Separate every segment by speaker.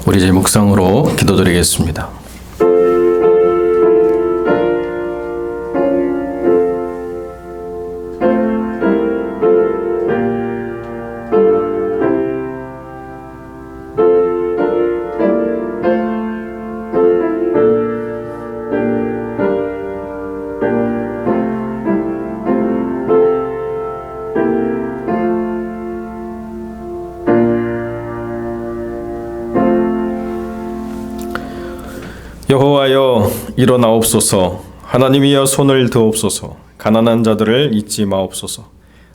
Speaker 1: 우리 이제 묵상으로 기도드리겠습니다. 여호와여 일어나옵소서. 하나님이여 손을 드옵소서. 가난한 자들을 잊지 마옵소서.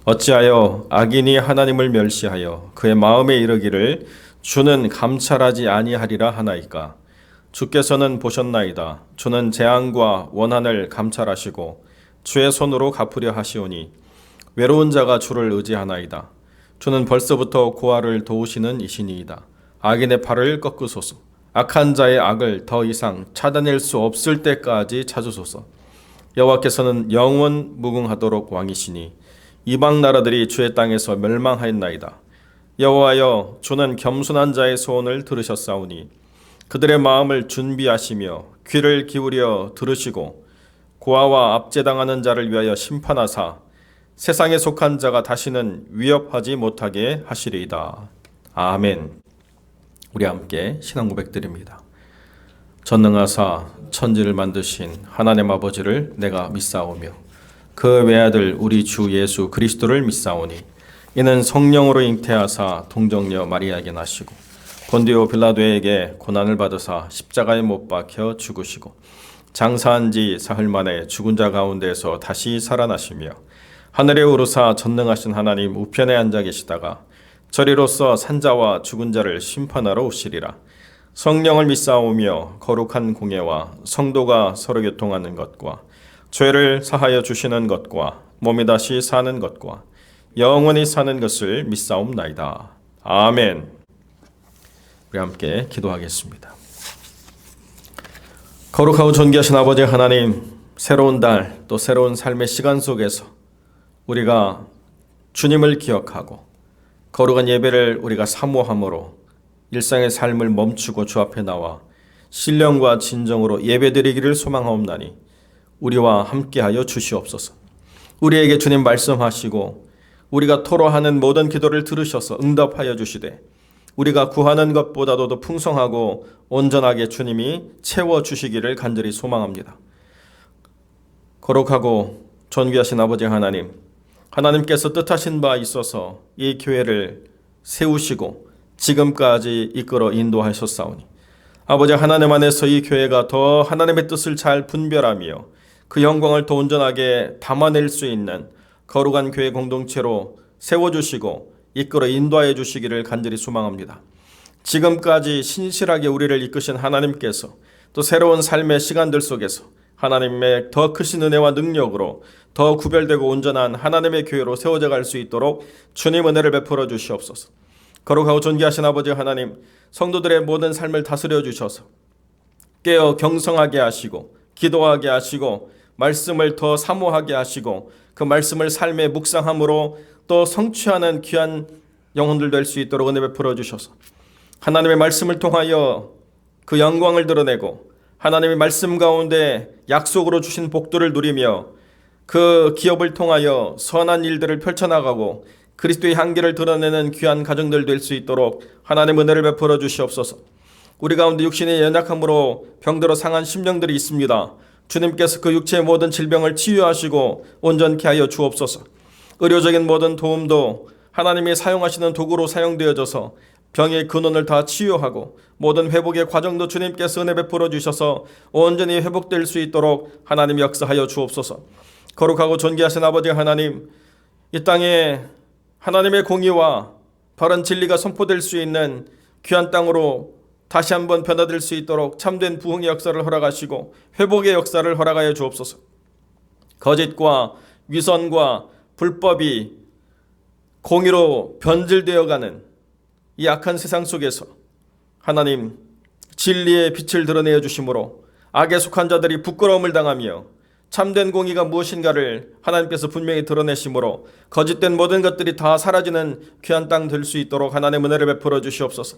Speaker 1: 어찌하여 악인이 하나님을 멸시하여 그의 마음에 이르기를 주는 감찰하지 아니하리라 하나이까. 주께서는 보셨나이다. 주는 재앙과 원한을 감찰하시고 주의 손으로 갚으려 하시오니 외로운 자가 주를 의지하나이다. 주는 벌써부터 고아를 도우시는 이시니이다. 악인의 팔을 꺾으소서. 악한 자의 악을 더 이상 찾아낼 수 없을 때까지 찾으소서. 여호와께서는 영원 무궁하도록 왕이시니 이방 나라들이 주의 땅에서 멸망하였나이다. 여호와여 주는 겸손한 자의 소원을 들으셨사오니 그들의 마음을 준비하시며 귀를 기울여 들으시고 고아와 압제당하는 자를 위하여 심판하사 세상에 속한 자가 다시는 위협하지 못하게 하시리이다. 아멘. 우리 함께 신앙 고백드립니다. 전능하사 천지를 만드신 하나님 아버지를 내가 믿사오며 그 외아들 우리 주 예수 그리스도를 믿사오니 이는 성령으로 잉태하사 동정녀 마리아에게 나시고 본디오 빌라도에게 고난을 받으사 십자가에 못 박혀 죽으시고 장사한 지 사흘 만에 죽은 자 가운데서 다시 살아나시며 하늘에 오르사 전능하신 하나님 우편에 앉아 계시다가 저리로서 산자와 죽은 자를 심판하러 오시리라. 성령을 믿사오며 거룩한 공예와 성도가 서로 교통하는 것과 죄를 사하여 주시는 것과 몸이 다시 사는 것과 영원히 사는 것을 믿사옵나이다. 아멘. 우리 함께 기도하겠습니다. 거룩하고 존귀하신 아버지 하나님, 새로운 달 또 새로운 삶의 시간 속에서 우리가 주님을 기억하고 거룩한 예배를 우리가 사모함으로 일상의 삶을 멈추고 주 앞에 나와 신령과 진정으로 예배드리기를 소망하옵나니 우리와 함께하여 주시옵소서. 우리에게 주님 말씀하시고 우리가 토로하는 모든 기도를 들으셔서 응답하여 주시되 우리가 구하는 것보다도 더 풍성하고 온전하게 주님이 채워주시기를 간절히 소망합니다. 거룩하고 존귀하신 아버지 하나님, 하나님께서 뜻하신 바 있어서 이 교회를 세우시고 지금까지 이끌어 인도하셨사오니 아버지 하나님 안에서 이 교회가 더 하나님의 뜻을 잘 분별하며 그 영광을 더 온전하게 담아낼 수 있는 거룩한 교회 공동체로 세워주시고 이끌어 인도하여 주시기를 간절히 소망합니다. 지금까지 신실하게 우리를 이끄신 하나님께서 또 새로운 삶의 시간들 속에서 하나님의 더 크신 은혜와 능력으로 더 구별되고 온전한 하나님의 교회로 세워져 갈 수 있도록 주님 은혜를 베풀어 주시옵소서. 거룩하고 존귀하신 아버지 하나님, 성도들의 모든 삶을 다스려 주셔서 깨어 경성하게 하시고 기도하게 하시고 말씀을 더 사모하게 하시고 그 말씀을 삶의 묵상함으로 또 성취하는 귀한 영혼들 될 수 있도록 은혜 베풀어 주셔서 하나님의 말씀을 통하여 그 영광을 드러내고 하나님의 말씀 가운데 약속으로 주신 복들을 누리며 그 기업을 통하여 선한 일들을 펼쳐나가고 그리스도의 향기를 드러내는 귀한 가정들 될 수 있도록 하나님 은혜를 베풀어 주시옵소서. 우리 가운데 육신의 연약함으로 병들어 상한 심령들이 있습니다. 주님께서 그 육체의 모든 질병을 치유하시고 온전케 하여 주옵소서. 의료적인 모든 도움도 하나님이 사용하시는 도구로 사용되어져서 병의 근원을 다 치유하고 모든 회복의 과정도 주님께서 은혜 베풀어 주셔서 온전히 회복될 수 있도록 하나님 역사하여 주옵소서. 거룩하고 존귀하신 아버지 하나님, 이 땅에 하나님의 공의와 바른 진리가 선포될 수 있는 귀한 땅으로 다시 한번 변화될 수 있도록 참된 부흥의 역사를 허락하시고 회복의 역사를 허락하여 주옵소서. 거짓과 위선과 불법이 공의로 변질되어가는 이 악한 세상 속에서 하나님 진리의 빛을 드러내어 주심으로 악에 속한 자들이 부끄러움을 당하며 참된 공의가 무엇인가를 하나님께서 분명히 드러내심으로 거짓된 모든 것들이 다 사라지는 귀한 땅 될 수 있도록 하나님의 은혜를 베풀어 주시옵소서.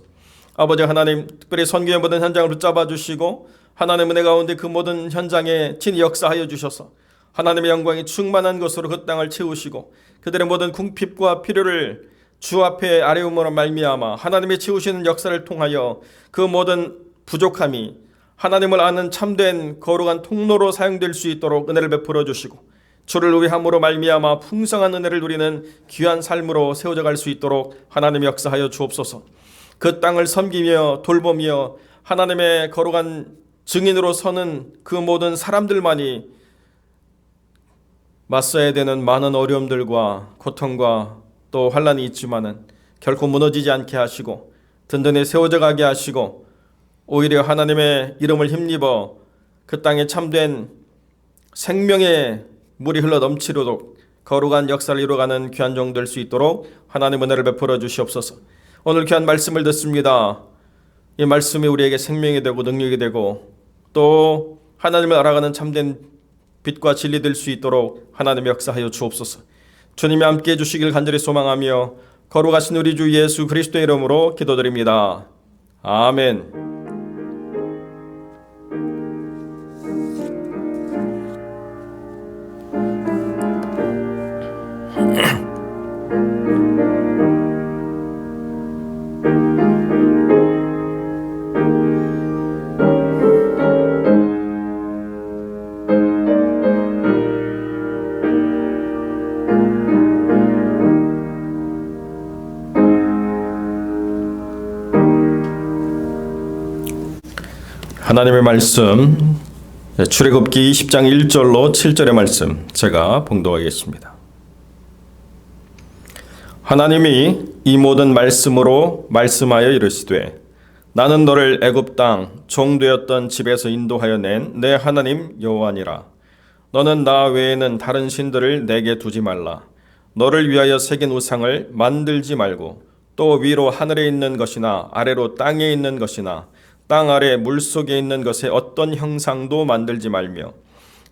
Speaker 1: 아버지 하나님, 특별히 선교의 모든 현장을 붙잡아 주시고 하나님의 은혜 가운데 그 모든 현장에 친히 역사하여 주셔서 하나님의 영광이 충만한 것으로 그 땅을 채우시고 그들의 모든 궁핍과 필요를 주 앞에 아뢰음으로 말미암아 하나님이 채우시는 역사를 통하여 그 모든 부족함이 하나님을 아는 참된 거룩한 통로로 사용될 수 있도록 은혜를 베풀어 주시고 주를 의함으로 말미암아 풍성한 은혜를 누리는 귀한 삶으로 세워져 갈 수 있도록 하나님 역사하여 주옵소서. 그 땅을 섬기며 돌보며 하나님의 거룩한 증인으로 서는 그 모든 사람들만이 맞서야 되는 많은 어려움들과 고통과 또 환난이 있지만은 결코 무너지지 않게 하시고 든든히 세워져 가게 하시고 오히려 하나님의 이름을 힘입어 그 땅에 참된 생명의 물이 흘러 넘치도록 거룩한 역사를 이루어가는 귀한 종 될 수 있도록 하나님 은혜를 베풀어 주시옵소서. 오늘 귀한 말씀을 듣습니다. 이 말씀이 우리에게 생명이 되고 능력이 되고 또 하나님을 알아가는 참된 빛과 진리 될 수 있도록 하나님 역사하여 주옵소서. 주님이 함께해 주시길 간절히 소망하며 거룩하신 우리 주 예수 그리스도의 이름으로 기도드립니다. 아멘. 하나님의 말씀 출애굽기 10장 1절로 7절의 말씀 제가 봉독하겠습니다. 하나님이 이 모든 말씀으로 말씀하여 이르시되 나는 너를 애굽 땅 종되었던 집에서 인도하여 낸 내 하나님 여호와니라. 너는 나 외에는 다른 신들을 내게 두지 말라. 너를 위하여 새긴 우상을 만들지 말고 또 위로 하늘에 있는 것이나 아래로 땅에 있는 것이나 땅 아래 물속에 있는 것에 어떤 형상도 만들지 말며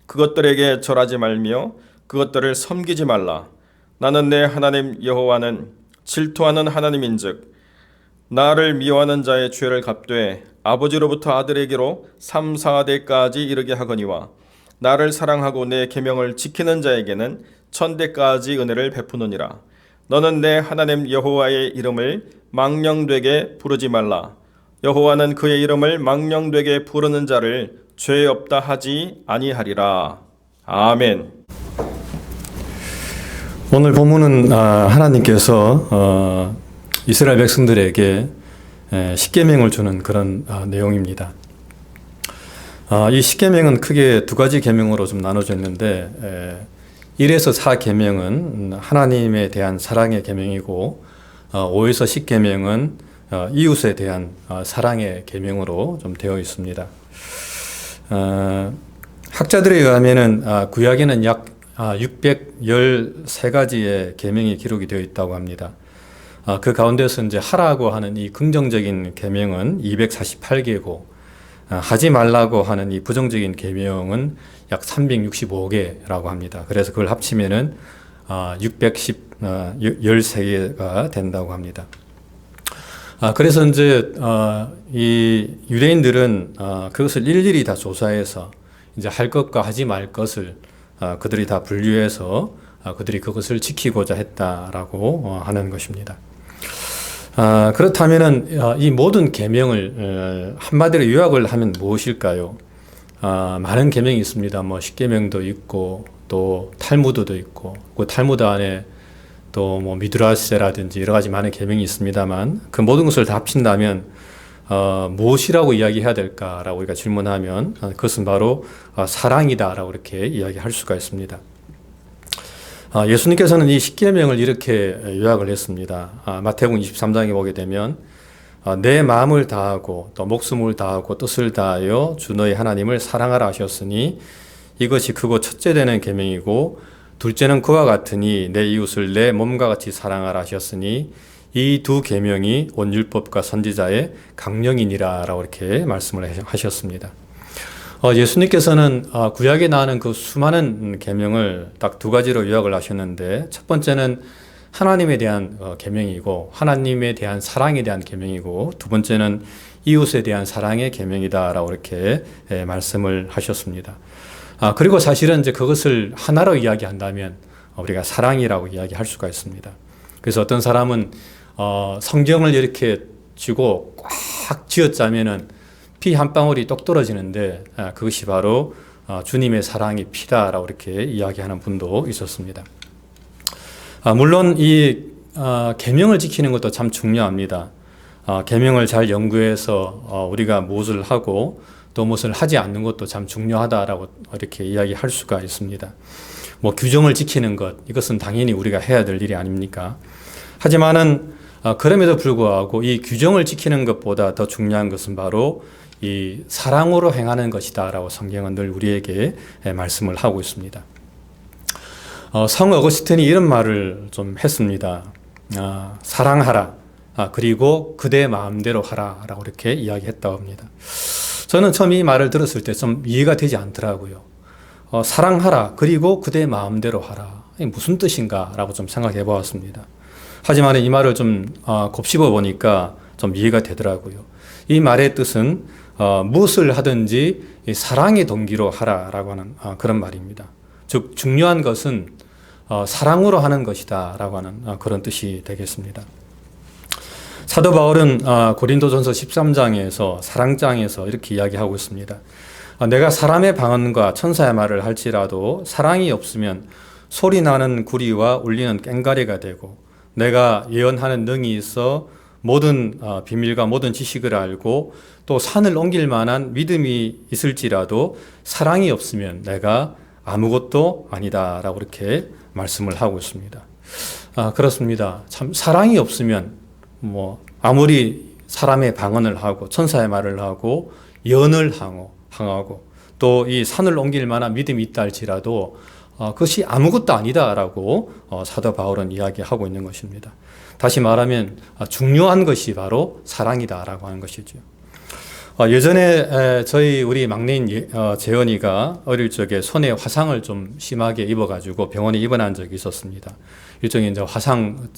Speaker 1: 그것들에게 절하지 말며 그것들을 섬기지 말라. 나는 내 하나님 여호와는 질투하는 하나님인즉 나를 미워하는 자의 죄를 갚되 아버지로부터 아들에게로 3, 4대까지 이르게 하거니와 나를 사랑하고 내 계명을 지키는 자에게는 1000대까지 은혜를 베푸느니라. 너는 내 하나님 여호와의 이름을 망령되게 부르지 말라. 여호와는 그의 이름을 망령되게 부르는 자를 죄 없다 하지 아니하리라. 아멘.
Speaker 2: 오늘 본문은 하나님께서 이스라엘 백성들에게 십계명을 주는 그런 내용입니다. 이 십계명은 크게 두 가지 계명으로 좀 나눠져 있는데 1에서 4계명은 하나님에 대한 사랑의 계명이고 5에서 10계명은 이웃에 대한 사랑의 계명으로 좀 되어 있습니다. 학자들에 의하면은 구약에는 약 613가지의 계명이 기록이 되어 있다고 합니다. 그 가운데서 이제 하라고 하는 이 긍정적인 계명은 248개고 하지 말라고 하는 이 부정적인 계명은 약 365개라고 합니다. 그래서 그걸 합치면은 613개가 된다고 합니다. 그래서 이제 이 유대인들은 그것을 일일이 다 조사해서 이제 할 것과 하지 말 것을 그들이 다 분류해서 그들이 그것을 지키고자 했다라고 하는 것입니다. 그렇다면은 이 모든 계명을 한마디로 요약을 하면 무엇일까요? 많은 계명이 있습니다. 뭐 십계명도 있고 또 탈무드도 있고 그 탈무드 안에 또 뭐 미드라세라든지 여러 가지 많은 계명이 있습니다만 그 모든 것을 다 합친다면 무엇이라고 이야기해야 될까라고 우리가 질문하면 그것은 바로 사랑이다라고 이렇게 이야기할 수가 있습니다. 예수님께서는 이 십계명을 이렇게 요약을 했습니다. 마태복음 23장에 보게 되면 내 마음을 다하고 또 목숨을 다하고 뜻을 다하여 주 너희 하나님을 사랑하라 하셨으니 이것이 크고 첫째 되는 계명이고 둘째는 그와 같으니 내 이웃을 내 몸과 같이 사랑하라 하셨으니 이 두 계명이 온 율법과 선지자의 강령이니라라고 이렇게 말씀을 하셨습니다. 예수님께서는 구약에 나오는 그 수많은 계명을 딱 두 가지로 요약을 하셨는데 첫 번째는 하나님에 대한 계명이고 하나님에 대한 사랑에 대한 계명이고 두 번째는 이웃에 대한 사랑의 계명이다라고 이렇게 말씀을 하셨습니다. 그리고 사실은 이제 그것을 하나로 이야기한다면 우리가 사랑이라고 이야기할 수가 있습니다. 그래서 어떤 사람은 성경을 이렇게 쥐고 꽉 쥐어짜면은 피 한 방울이 똑 떨어지는데 그것이 바로 주님의 사랑이 피다라고 이렇게 이야기하는 분도 있었습니다. 물론 이 계명을 지키는 것도 참 중요합니다. 계명을 잘 연구해서 우리가 무엇을 하고 또 무엇을 하지 않는 것도 참 중요하다라고 이렇게 이야기할 수가 있습니다. 뭐 규정을 지키는 것, 이것은 당연히 우리가 해야 될 일이 아닙니까? 하지만은 그럼에도 불구하고 이 규정을 지키는 것보다 더 중요한 것은 바로 이 사랑으로 행하는 것이다라고 성경은 늘 우리에게 말씀을 하고 있습니다. 성 어거스틴이 이런 말을 좀 했습니다. 사랑하라. 그리고 그대 마음대로 하라라고 이렇게 이야기했다고 합니다. 저는 처음 이 말을 들었을 때 좀 이해가 되지 않더라고요. 사랑하라. 그리고 그대 마음대로 하라. 이게 무슨 뜻인가라고 좀 생각해 보았습니다. 하지만 이 말을 좀 곱씹어 보니까 좀 이해가 되더라고요. 이 말의 뜻은 무엇을 하든지 사랑의 동기로 하라라고 하는 그런 말입니다. 즉 중요한 것은 사랑으로 하는 것이다라고 하는 그런 뜻이 되겠습니다. 사도 바울은 고린도전서 13장에서 사랑장에서 이렇게 이야기하고 있습니다. 내가 사람의 방언과 천사의 말을 할지라도 사랑이 없으면 소리나는 구리와 울리는 꽹과리가 되고 내가 예언하는 능이 있어 모든 비밀과 모든 지식을 알고 또 산을 옮길 만한 믿음이 있을지라도 사랑이 없으면 내가 아무것도 아니다라고 이렇게 말씀을 하고 있습니다. 그렇습니다. 참 사랑이 없으면 뭐 아무리 사람의 방언을 하고 천사의 말을 하고 예언을 항하고 또 이 산을 옮길 만한 믿음이 있다 할지라도 그것이 아무것도 아니다라고 사도 바울은 이야기하고 있는 것입니다. 다시 말하면 중요한 것이 바로 사랑이다라고 하는 것이죠. 예전에 우리 막내인 재현이가 어릴 적에 손에 화상을 좀 심하게 입어가지고 병원에 입원한 적이 있었습니다. 일종의 이제 화상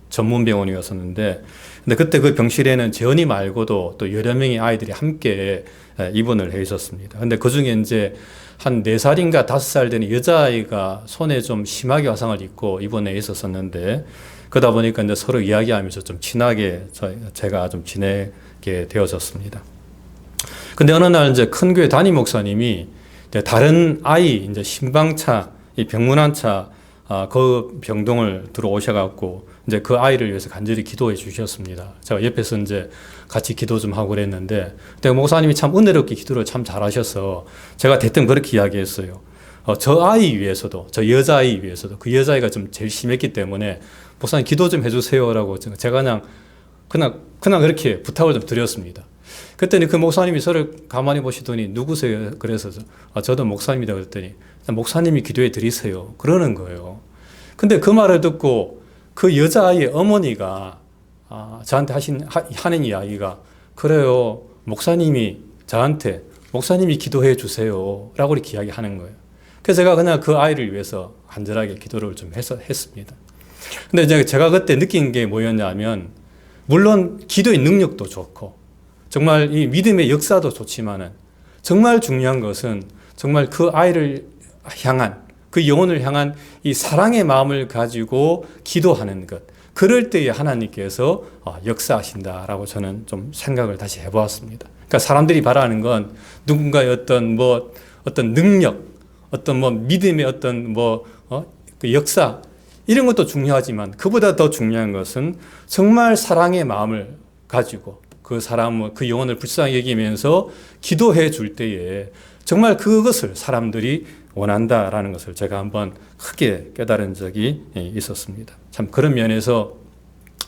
Speaker 2: 전문 병원이었었는데, 근데 그때 그 병실에는 재현이 말고도 또 여러 명의 아이들이 함께 입원을 해 있었습니다. 근데 그 중에 이제 한 4살인가 5살 되는 여자아이가 손에 좀 심하게 화상을 입고 입원해 있었었는데, 그러다 보니까 이제 서로 이야기하면서 좀 친하게 제가 좀 지내게 되어졌습니다. 근데 어느 날 이제 큰 교회 담임 목사님이 다른 아이 이제 신방차, 이 병문안차 그 병동을 들어오셔갖고 이제 그 아이를 위해서 간절히 기도해 주셨습니다. 제가 옆에서 이제 같이 기도 좀 하고 그랬는데, 그때 목사님이 참 은혜롭게 기도를 참 잘하셔서 제가 대뜸 그렇게 이야기했어요. 저 아이 위해서도, 저 여자아이 위해서도, 그 여자아이가 좀 제일 심했기 때문에 목사님 기도 좀 해주세요라고 제가 그냥 그렇게 부탁을 좀 드렸습니다. 그랬더니 그 목사님이 저를 가만히 보시더니 누구세요? 그래서 저도 목사님이다 그랬더니 목사님이 기도해 드리세요. 그러는 거예요. 근데 그 말을 듣고 그 여자아이의 어머니가 저한테 하는 이야기가, 그래요, 목사님이 저한테 목사님이 기도해 주세요 라고 이렇게 이야기하는 거예요. 그래서 제가 그냥 그 아이를 위해서 간절하게 기도를 좀 했습니다. 근데 이제 제가 그때 느낀 게 뭐였냐면, 물론 기도의 능력도 좋고 정말 이 믿음의 역사도 좋지만은 정말 중요한 것은 정말 그 아이를 향한, 그 영혼을 향한 이 사랑의 마음을 가지고 기도하는 것, 그럴 때에 하나님께서 역사하신다라고 저는 좀 생각을 다시 해보았습니다. 그러니까 사람들이 바라는 건 누군가의 어떤 능력, 어떤 믿음의 그 역사, 이런 것도 중요하지만 그보다 더 중요한 것은 정말 사랑의 마음을 가지고 그 사람을, 그 영혼을 불쌍히 여기면서 기도해 줄 때에 정말 그것을 사람들이 원한다라는 것을 제가 한번 크게 깨달은 적이 있었습니다. 참 그런 면에서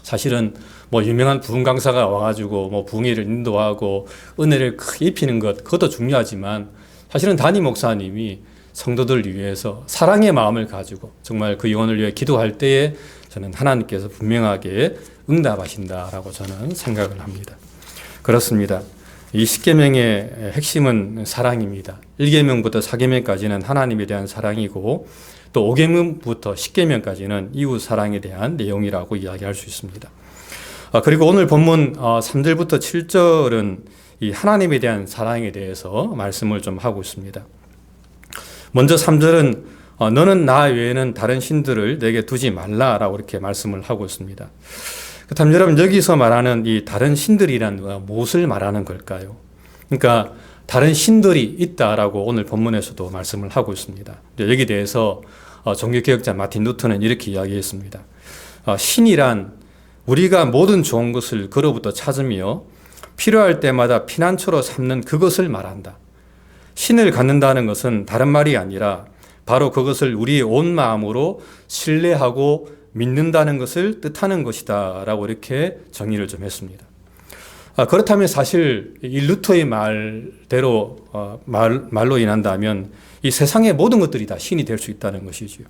Speaker 2: 사실은 유명한 부흥 강사가 와가지고 부흥회를 인도하고 은혜를 크게 입히는 것, 그것도 중요하지만 사실은 담임 목사님이 성도들 위해서 사랑의 마음을 가지고 정말 그 영혼을 위해 기도할 때에 저는 하나님께서 분명하게 응답하신다라고 저는 생각을 합니다. 그렇습니다. 이 10계명의 핵심은 사랑입니다. 1계명부터 4계명까지는 하나님에 대한 사랑이고 또 5계명부터 10계명까지는 이웃 사랑에 대한 내용이라고 이야기할 수 있습니다. 그리고 오늘 본문 3절부터 7절은 이 하나님에 대한 사랑에 대해서 말씀을 좀 하고 있습니다. 먼저 3절은 너는 나 외에는 다른 신들을 내게 두지 말라라고 이렇게 말씀을 하고 있습니다. 그렇다면 여러분, 여기서 말하는 이 다른 신들이란 무엇을 말하는 걸까요? 그러니까 다른 신들이 있다라고 오늘 본문에서도 말씀을 하고 있습니다. 여기에 대해서 종교개혁자 마틴 루터는 이렇게 이야기했습니다. 신이란 우리가 모든 좋은 것을 그로부터 찾으며 필요할 때마다 피난처로 삼는 그것을 말한다. 신을 갖는다는 것은 다른 말이 아니라 바로 그것을 우리의 온 마음으로 신뢰하고 믿는다는 것을 뜻하는 것이다 라고 이렇게 정의를 좀 했습니다. 그렇다면 사실 이 루터의 말대로 말로 인한다면 이 세상의 모든 것들이 다 신이 될 수 있다는 것이죠.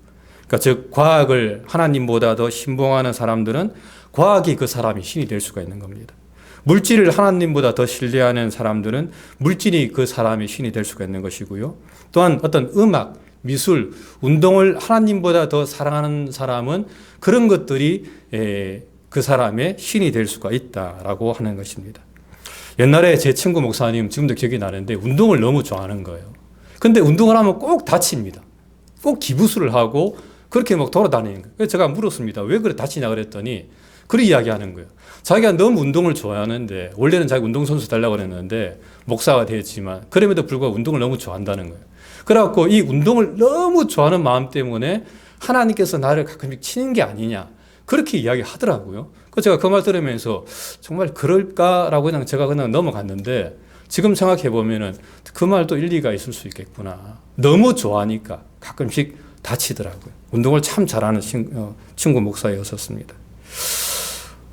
Speaker 2: 그러니까 즉 과학을 하나님보다 더 신봉하는 사람들은 과학이 그 사람이 신이 될 수가 있는 겁니다. 물질을 하나님보다 더 신뢰하는 사람들은 물질이 그 사람이 신이 될 수가 있는 것이고요. 또한 어떤 음악, 미술, 운동을 하나님보다 더 사랑하는 사람은 그런 것들이 그 사람의 신이 될 수가 있다라고 하는 것입니다. 옛날에 제 친구 목사님 지금도 기억이 나는데 운동을 너무 좋아하는 거예요. 근데 운동을 하면 꼭 다칩니다. 꼭 기부술을 하고 그렇게 막 돌아다니는 거예요. 그래서 제가 물었습니다. 왜 그래 다치냐 그랬더니 그렇게 이야기하는 거예요. 자기가 너무 운동을 좋아하는데 원래는 자기 운동선수 되려고 그랬는데 목사가 됐지만 그럼에도 불구하고 운동을 너무 좋아한다는 거예요. 그래갖고 이 운동을 너무 좋아하는 마음 때문에 하나님께서 나를 가끔씩 치는 게 아니냐 그렇게 이야기하더라고요. 그래서 제가 그 말 들으면서 정말 그럴까라고 그냥 제가 그냥 넘어갔는데 지금 생각해 보면은 그 말도 일리가 있을 수 있겠구나. 너무 좋아하니까 가끔씩 다치더라고요. 운동을 참 잘하는 친구 목사였었습니다.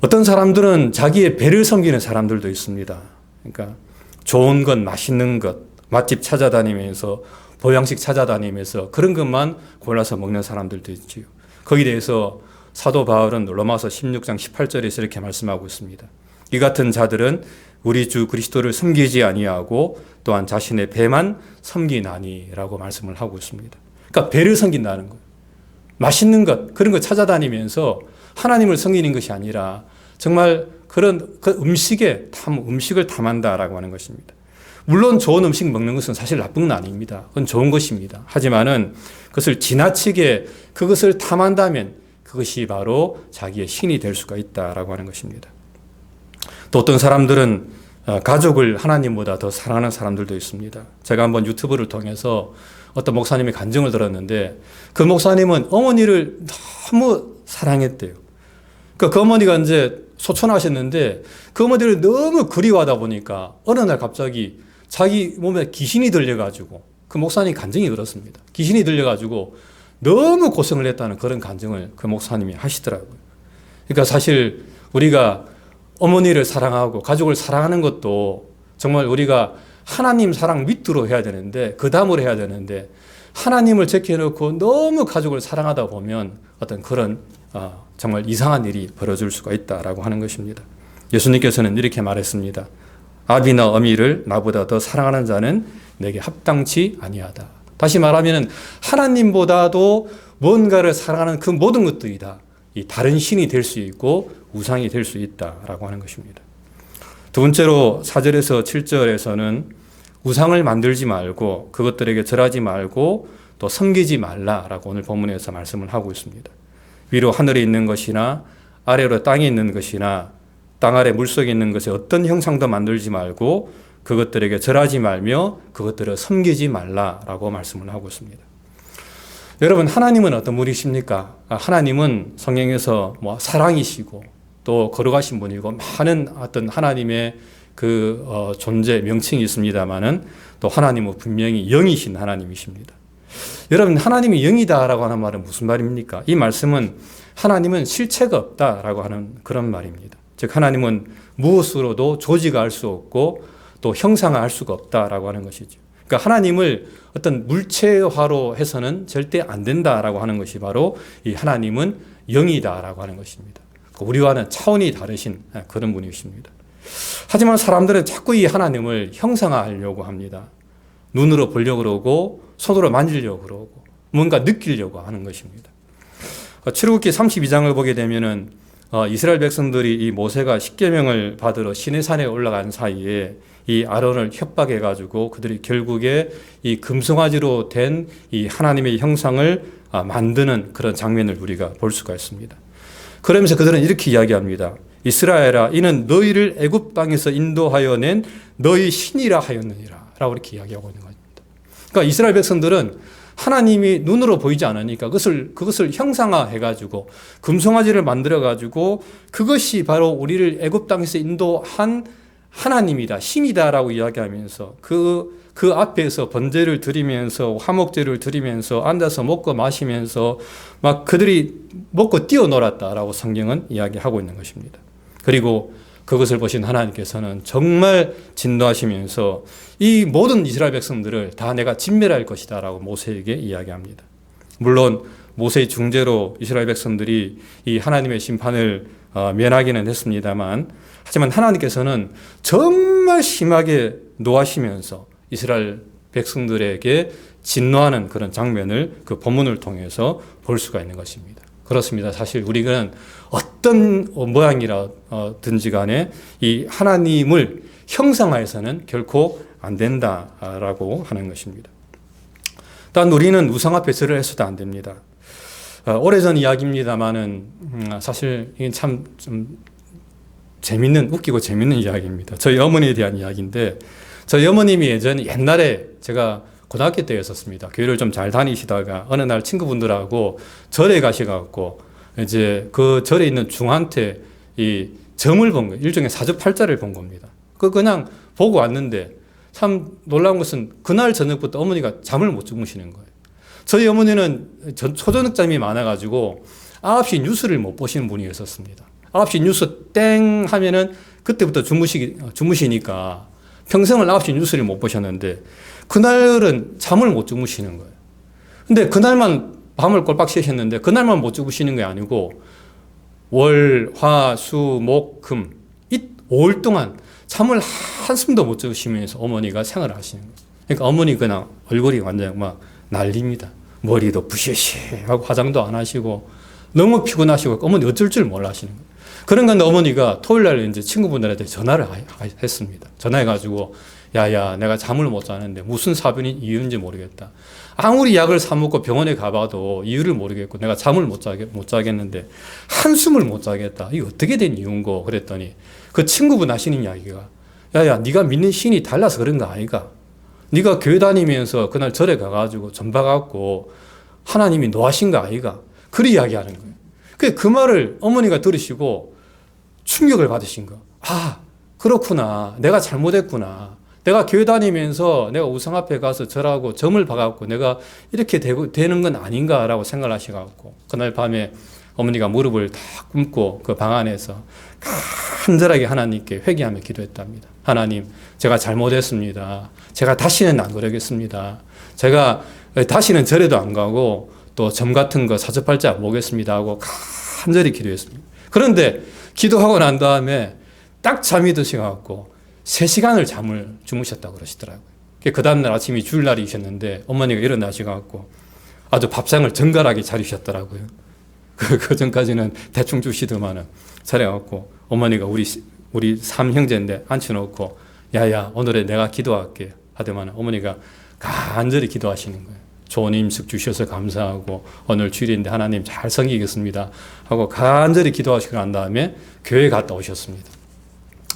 Speaker 2: 어떤 사람들은 자기의 배를 섬기는 사람들도 있습니다. 그러니까 좋은 것, 맛있는 것, 맛집 찾아다니면서 보양식 찾아다니면서 그런 것만 골라서 먹는 사람들도 있지요. 거기에 대해서 사도 바울은 로마서 16장 18절에서 이렇게 말씀하고 있습니다. 이 같은 자들은 우리 주 그리스도를 섬기지 아니하고 또한 자신의 배만 섬기나니라고 말씀을 하고 있습니다. 그러니까 배를 섬긴다는 거예요. 맛있는 것, 그런 거 찾아다니면서 하나님을 섬기는 것이 아니라 정말 그런 그 음식을 탐한다라고 하는 것입니다. 물론 좋은 음식 먹는 것은 사실 나쁜 건 아닙니다. 그건 좋은 것입니다. 하지만은 그것을 지나치게 그것을 탐한다면 그것이 바로 자기의 신이 될 수가 있다라고 하는 것입니다. 또 어떤 사람들은 가족을 하나님보다 더 사랑하는 사람들도 있습니다. 제가 한번 유튜브를 통해서 어떤 목사님의 간증을 들었는데 그 목사님은 어머니를 너무 사랑했대요. 그러니까 그 어머니가 이제 소천하셨는데 그 어머니를 너무 그리워하다 보니까 어느 날 갑자기 자기 몸에 귀신이 들려가지고 그 목사님 간증이 그렇습니다. 귀신이 들려가지고 너무 고생을 했다는 그런 간증을 그 목사님이 하시더라고요. 그러니까 사실 우리가 어머니를 사랑하고 가족을 사랑하는 것도 정말 우리가 하나님 사랑 밑으로 해야 되는데 그 다음으로 해야 되는데 하나님을 제껴놓고 너무 가족을 사랑하다 보면 어떤 그런 정말 이상한 일이 벌어질 수가 있다라고 하는 것입니다. 예수님께서는 이렇게 말했습니다. 아비나 어미를 나보다 더 사랑하는 자는 내게 합당치 아니하다. 다시 말하면 하나님보다도 뭔가를 사랑하는 그 모든 것들이 다 이 다른 신이 될 수 있고 우상이 될 수 있다라고 하는 것입니다. 두 번째로 4절에서 7절에서는 우상을 만들지 말고 그것들에게 절하지 말고 또 섬기지 말라라고 오늘 본문에서 말씀을 하고 있습니다. 위로 하늘에 있는 것이나 아래로 땅에 있는 것이나 땅 아래 물속에 있는 것에 어떤 형상도 만들지 말고 그것들에게 절하지 말며 그것들을 섬기지 말라라고 말씀을 하고 있습니다. 여러분, 하나님은 어떤 분이십니까? 하나님은 성경에서 사랑이시고 또 거룩하신 분이고 많은 어떤 하나님의 그 존재 명칭이 있습니다만은 또 하나님은 분명히 영이신 하나님이십니다. 여러분, 하나님이 영이다라고 하는 말은 무슨 말입니까? 이 말씀은 하나님은 실체가 없다라고 하는 그런 말입니다. 즉 하나님은 무엇으로도 조직할 수 없고 또 형상화할 수가 없다라고 하는 것이죠. 그러니까 하나님을 어떤 물체화로 해서는 절대 안 된다라고 하는 것이 바로 이 하나님은 영이다라고 하는 것입니다. 우리와는 차원이 다르신 그런 분이십니다. 하지만 사람들은 자꾸 이 하나님을 형상화하려고 합니다. 눈으로 보려고 그러고 손으로 만지려고 그러고 뭔가 느끼려고 하는 것입니다. 출애굽기 32장을 보게 되면은 이스라엘 백성들이 이 모세가 십계명을 받으러 시내산에 올라간 사이에 이 아론을 협박해 가지고 그들이 결국에 이 금송아지로 된 이 하나님의 형상을 만드는 그런 장면을 우리가 볼 수가 있습니다. 그러면서 그들은 이렇게 이야기합니다. 이스라엘아, 이는 너희를 애굽 땅에서 인도하여 낸 너희 신이라 하였느니라 라고 이렇게 이야기하고 있는 겁니다. 그러니까 이스라엘 백성들은 하나님이 눈으로 보이지 않으니까 그것을 형상화해가지고 금송아지를 만들어가지고 그것이 바로 우리를 애굽 땅에서 인도한 하나님이다, 신이다라고 이야기하면서 그 앞에서 번제를 드리면서 화목제를 드리면서 앉아서 먹고 마시면서 막 그들이 먹고 뛰어놀았다라고 성경은 이야기하고 있는 것입니다. 그리고 그것을 보신 하나님께서는 정말 진노하시면서 이 모든 이스라엘 백성들을 다 내가 진멸할 것이다 라고 모세에게 이야기합니다. 물론 모세의 중재로 이스라엘 백성들이 이 하나님의 심판을 면하기는 했습니다만, 하지만 하나님께서는 정말 심하게 노하시면서 이스라엘 백성들에게 진노하는 그런 장면을 그 본문을 통해서 볼 수가 있는 것입니다. 그렇습니다. 사실 우리는 어떤 모양이라든지 간에 이 하나님을 형상화해서는 결코 안 된다라고 하는 것입니다. 단 우리는 우상 앞에 절을 해서도 안 됩니다. 오래전 이야기입니다만은 사실 이게 참 좀 웃기고 재밌는 이야기입니다. 저희 어머니에 대한 이야기인데, 저희 어머님이 옛날에 제가 고등학교 때였었습니다. 교회를 좀 잘 다니시다가 어느 날 친구분들하고 절에 가셔갖고 이제 그 절에 있는 중한테 이 점을 본 거예요. 일종의 사주팔자를 본 겁니다. 그냥 보고 왔는데 참 놀라운 것은 그날 저녁부터 어머니가 잠을 못 주무시는 거예요. 저희 어머니는 초저녁잠이 많아가지고 9시 뉴스를 못 보시는 분이었었습니다. 9시 뉴스 땡 하면은 그때부터 주무시니까 평생을 9시 뉴스를 못 보셨는데 그날은 잠을 못 주무시는 거예요. 근데 그날만 밤을 꼴박 새셨는데 그날만 못 주무시는 게 아니고 월, 화, 수, 목, 금 이 5일 동안 잠을 한숨도 못 주무시면서 어머니가 생활을 하시는 거예요. 그러니까 어머니 그냥 얼굴이 완전 막 난립니다. 머리도 부시시하고 화장도 안 하시고 너무 피곤하시고 어머니 어쩔 줄 몰라 하시는 거예요. 그런 건데 어머니가 토요일 날 이제 친구분들한테 전화를 했습니다. 전화해가지고 야야 내가 잠을 못 자는데 무슨 사변이 이유인지 모르겠다. 아무리 약을 사 먹고 병원에 가봐도 이유를 모르겠고 내가 잠을 못 자겠는데 한숨을 못 자겠다. 이게 어떻게 된 이유인고 그랬더니 그 친구분 하시는 이야기가 야야 네가 믿는 신이 달라서 그런 거 아이가. 네가 교회 다니면서 그날 절에 가가지고 전봐갖고 하나님이 노하신 거 아이가. 그리 이야기하는 거예요. 그 말을 어머니가 들으시고 충격을 받으신 거. 아 그렇구나. 내가 잘못했구나. 내가 교회 다니면서 내가 우상 앞에 가서 절하고 점을 봐갖고 내가 이렇게 되는 건 아닌가라고 생각을 하셔갖고 그날 밤에 어머니가 무릎을 다 꿇고 그 방 안에서 간절하게 하나님께 회개하며 기도했답니다. 하나님, 제가 잘못했습니다. 제가 다시는 안 그러겠습니다. 제가 다시는 절에도 안 가고 또 점 같은 거 사주팔자 안 보겠습니다 하고 간절히 기도했습니다. 그런데 기도하고 난 다음에 딱 잠이 드셔갖고 3시간을 잠을 주무셨다고 그러시더라고요. 그 다음날 아침이 주일날이셨는데 어머니가 일어나셔갖고 아주 밥상을 정갈하게 차리셨더라고요. 그 전까지는 대충 주시더만은 차려갖고 어머니가 우리 3형제인데 앉혀놓고 야야 오늘에 내가 기도할게 하더만 어머니가 간절히 기도하시는 거예요. 좋은 임식 주셔서 감사하고 오늘 주일인데 하나님 잘 섬기겠습니다 하고 간절히 기도하시고 난 다음에 교회 갔다 오셨습니다.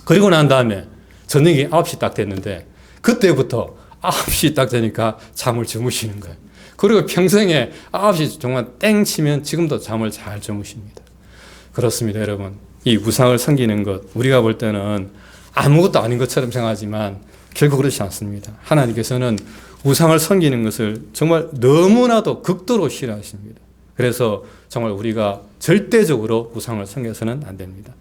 Speaker 2: 그리고 난 다음에 저녁이 9시 딱 됐는데 그때부터 9시 딱 되니까 잠을 주무시는 거예요. 그리고 평생에 9시 정말 땡 치면 지금도 잠을 잘 주무십니다. 그렇습니다, 여러분. 이 우상을 섬기는 것 우리가 볼 때는 아무것도 아닌 것처럼 생각하지만 결국 그렇지 않습니다. 하나님께서는 우상을 섬기는 것을 정말 너무나도 극도로 싫어하십니다. 그래서 정말 우리가 절대적으로 우상을 섬겨서는 안 됩니다.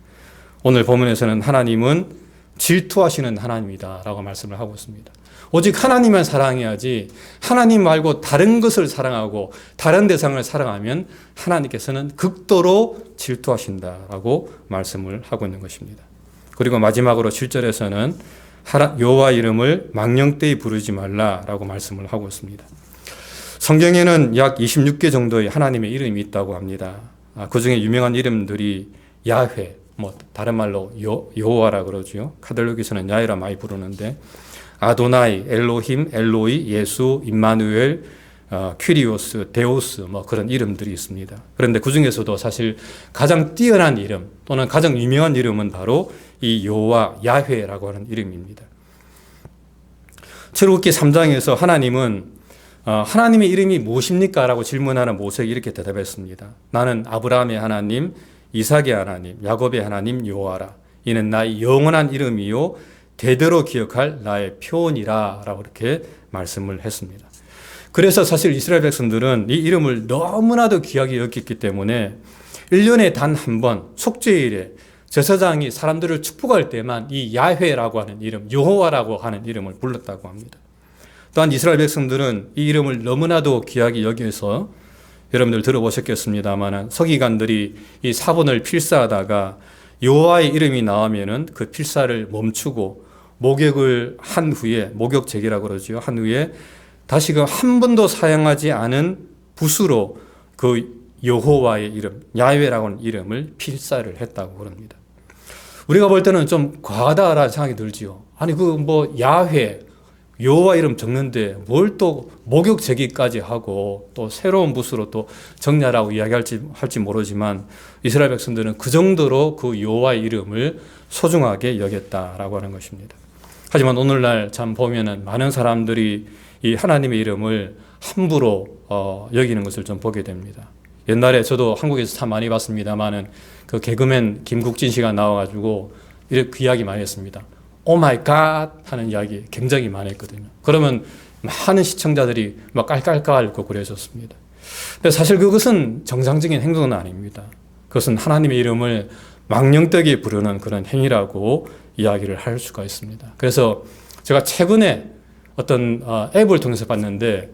Speaker 2: 오늘 본문에서는 하나님은 질투하시는 하나님이다 라고 말씀을 하고 있습니다. 오직 하나님만 사랑해야지 하나님 말고 다른 것을 사랑하고 다른 대상을 사랑하면 하나님께서는 극도로 질투하신다라고 말씀을 하고 있는 것입니다. 그리고 마지막으로 7절에서는 여호와 이름을 망령되이 부르지 말라라고 말씀을 하고 있습니다. 성경에는 약 26개 정도의 하나님의 이름이 있다고 합니다. 그 중에 유명한 이름들이 야훼, 다른 말로 여호와라 그러죠. 카톨릭에서는 야훼라 많이 부르는데, 아도나이, 엘로힘, 엘로이, 예수, 임마누엘, 퀴리오스, 데오스 그런 이름들이 있습니다. 그런데 그 중에서도 사실 가장 뛰어난 이름 또는 가장 유명한 이름은 바로 이 여호와 야훼라고 하는 이름입니다. 출애굽기 3장에서 하나님은 하나님의 이름이 무엇입니까? 라고 질문하는 모세에게 이렇게 대답했습니다. 나는 아브라함의 하나님, 이삭의 하나님, 야곱의 하나님 여호와라. 이는 나의 영원한 이름이요 대대로 기억할 나의 표언이라 라고 이렇게 말씀을 했습니다. 그래서 사실 이스라엘 백성들은 이 이름을 너무나도 귀하게 여겼기 때문에 1년에 단 한 번 속죄일에 제사장이 사람들을 축복할 때만 이 야훼라고 하는 이름, 여호와라고 하는 이름을 불렀다고 합니다. 또한 이스라엘 백성들은 이 이름을 너무나도 귀하게 여겨서 여러분들 들어보셨겠습니다만 서기관들이 이 사본을 필사하다가 여호와의 이름이 나오면은 그 필사를 멈추고 목욕을 한 후에, 목욕제기라고 그러죠. 한 후에 다시금 한 번도 사용하지 않은 붓으로 그 여호와의 이름, 야훼라고 하는 이름을 필사를 했다고 그럽니다. 우리가 볼 때는 좀 과하다라는 생각이 들지요. 아니 야훼, 여호와 이름 적는데 뭘 또 목욕 제기까지 하고 또 새로운 붓으로 또 적냐라고 이야기할지 모르지만 이스라엘 백성들은 그 정도로 그 여호와의 이름을 소중하게 여겼다라고 하는 것입니다. 하지만 오늘날 참 보면은 많은 사람들이 이 하나님의 이름을 함부로 여기는 것을 좀 보게 됩니다. 옛날에 저도 한국에서 참 많이 봤습니다만은 그 개그맨 김국진 씨가 나와가지고 이렇게 그 이야기 많이 했습니다. 오 마이 갓 하는 이야기 굉장히 많이 했거든요. 그러면 많은 시청자들이 막 깔깔깔 웃고 그랬었습니다. 근데 사실 그것은 정상적인 행동은 아닙니다. 그것은 하나님의 이름을 망령되게 부르는 그런 행위라고 이야기를 할 수가 있습니다. 그래서 제가 최근에 어떤 앱을 통해서 봤는데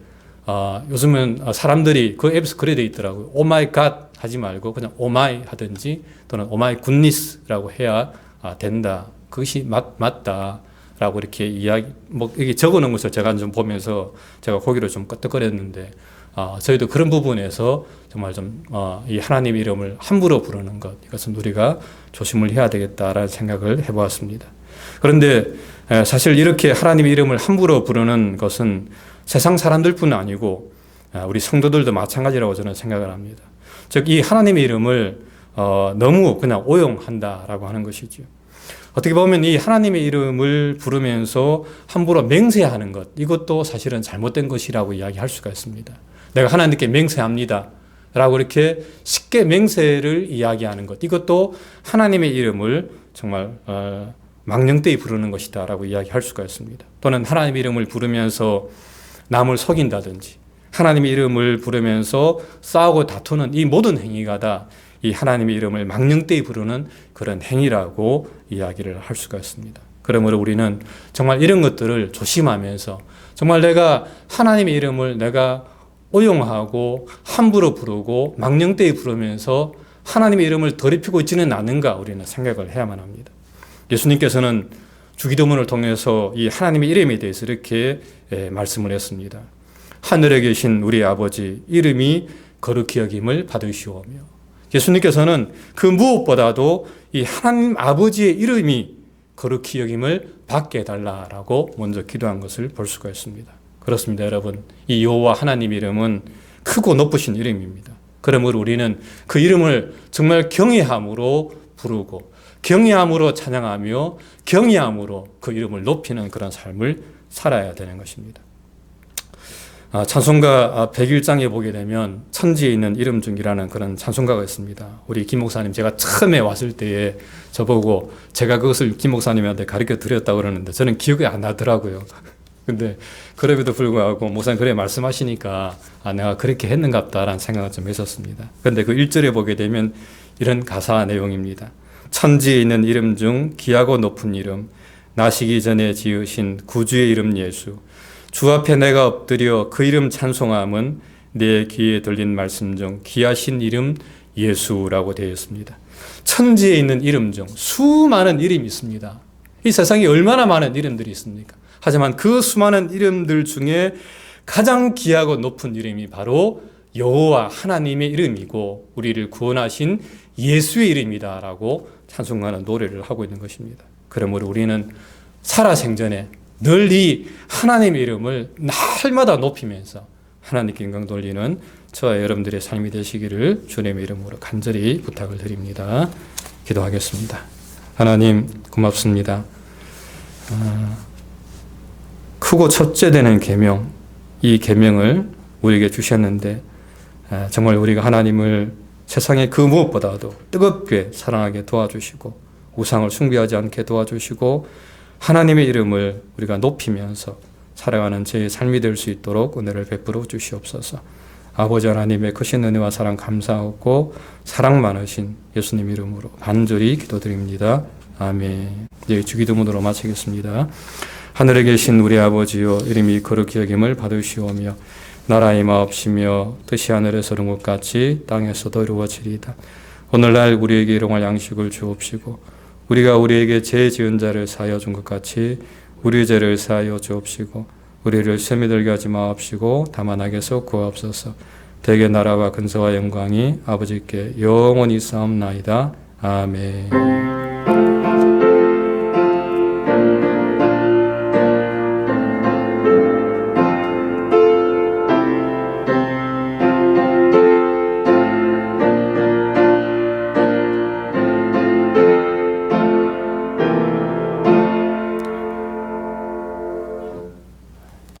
Speaker 2: 요즘은 사람들이 그 앱에서 그래 돼 있더라고요. 오 마이 갓 하지 말고 그냥 오 마이 하든지 또는 오 마이 굿니스라고 해야 된다. 그것이 맞다라고 이렇게 이야기, 이게 적어 놓은 것을 제가 좀 보면서 제가 고개를 좀 끄덕거렸는데, 저희도 그런 부분에서 정말 이 하나님의 이름을 함부로 부르는 것, 이것은 우리가 조심을 해야 되겠다라는 생각을 해보았습니다. 그런데 사실 이렇게 하나님의 이름을 함부로 부르는 것은 세상 사람들뿐 아니고 우리 성도들도 마찬가지라고 저는 생각을 합니다. 즉, 이 하나님의 이름을 너무 그냥 오용한다라고 하는 것이죠. 어떻게 보면 이 하나님의 이름을 부르면서 함부로 맹세하는 것, 이것도 사실은 잘못된 것이라고 이야기할 수가 있습니다. 내가 하나님께 맹세합니다 라고 이렇게 쉽게 맹세를 이야기하는 것, 이것도 하나님의 이름을 정말 망령되이 부르는 것이다 라고 이야기할 수가 있습니다. 또는 하나님의 이름을 부르면서 남을 속인다든지 하나님의 이름을 부르면서 싸우고 다투는 이 모든 행위가 다 이 하나님의 이름을 망령되이 부르는 그런 행위라고 이야기를 할 수가 있습니다. 그러므로 우리는 정말 이런 것들을 조심하면서 정말 내가 하나님의 이름을 내가 오용하고 함부로 부르고 망령되이 부르면서 하나님의 이름을 더럽히고 있지는 않은가 우리는 생각을 해야만 합니다. 예수님께서는 주기도문을 통해서 이 하나님의 이름에 대해서 이렇게 말씀을 했습니다. 하늘에 계신 우리 아버지 이름이 거룩히 여김을 받으시오며, 예수님께서는 그 무엇보다도 이 하나님 아버지의 이름이 거룩히 여김을 받게 해달라라고 먼저 기도한 것을 볼 수가 있습니다. 그렇습니다, 여러분. 이 여호와 하나님 이름은 크고 높으신 이름입니다. 그러므로 우리는 그 이름을 정말 경외함으로 부르고 경외함으로 찬양하며 경외함으로 그 이름을 높이는 그런 삶을 살아야 되는 것입니다. 찬송가 101장에 보게 되면 천지에 있는 이름 중이라는 그런 찬송가가 있습니다. 우리 김 목사님, 제가 처음에 왔을 때에 저보고 제가 그것을 김 목사님한테 가르쳐 드렸다고 그러는데 저는 기억이 안 나더라고요. 근데 그럼에도 불구하고 목사님 그래 말씀하시니까 내가 그렇게 했는갑다라는 생각을 좀 했었습니다. 그런데 그 1절에 보게 되면 이런 가사 내용입니다. 천지에 있는 이름 중 귀하고 높은 이름, 나시기 전에 지으신 구주의 이름 예수, 주 앞에 내가 엎드려 그 이름 찬송함은 내 귀에 들린 말씀 중 귀하신 이름 예수라고 되어 있습니다. 천지에 있는 이름 중 수많은 이름이 있습니다. 이 세상에 얼마나 많은 이름들이 있습니까? 하지만 그 수많은 이름들 중에 가장 귀하고 높은 이름이 바로 여호와 하나님의 이름이고 우리를 구원하신 예수의 이름이다라고 찬송하는 노래를 하고 있는 것입니다. 그러므로 우리는 살아생전에 늘 이 하나님의 이름을 날마다 높이면서 하나님께 영광 돌리는 저와 여러분들의 삶이 되시기를 주님의 이름으로 간절히 부탁을 드립니다. 기도하겠습니다. 하나님 고맙습니다. 크고 첫째 되는 계명, 이 계명을 우리에게 주셨는데 정말 우리가 하나님을 세상의 그 무엇보다도 뜨겁게 사랑하게 도와주시고 우상을 숭배하지 않게 도와주시고 하나님의 이름을 우리가 높이면서 살아가는 제 삶이 될 수 있도록 은혜를 베풀어 주시옵소서. 아버지 하나님의 크신 은혜와 사랑 감사하고 사랑 많으신 예수님 이름으로 간절히 기도드립니다. 아멘. 이제 주기도문으로 마치겠습니다. 하늘에 계신 우리 아버지여, 이름이 거룩히 여김을 받으시오며 나라의 마옵시며 뜻이 하늘에서 이룬 것 같이 땅에서도 이루어지리이다. 오늘날 우리에게 일용할 양식을 주옵시고 우리가 우리에게 죄 지은 자를 사하여 준 것 같이 우리 죄를 사하여 주옵시고 우리를 시험에 들게 하지 마옵시고 다만 악에서 구하옵소서. 대개 나라와 근세와 영광이 아버지께 영원히 싸움나이다. 아멘.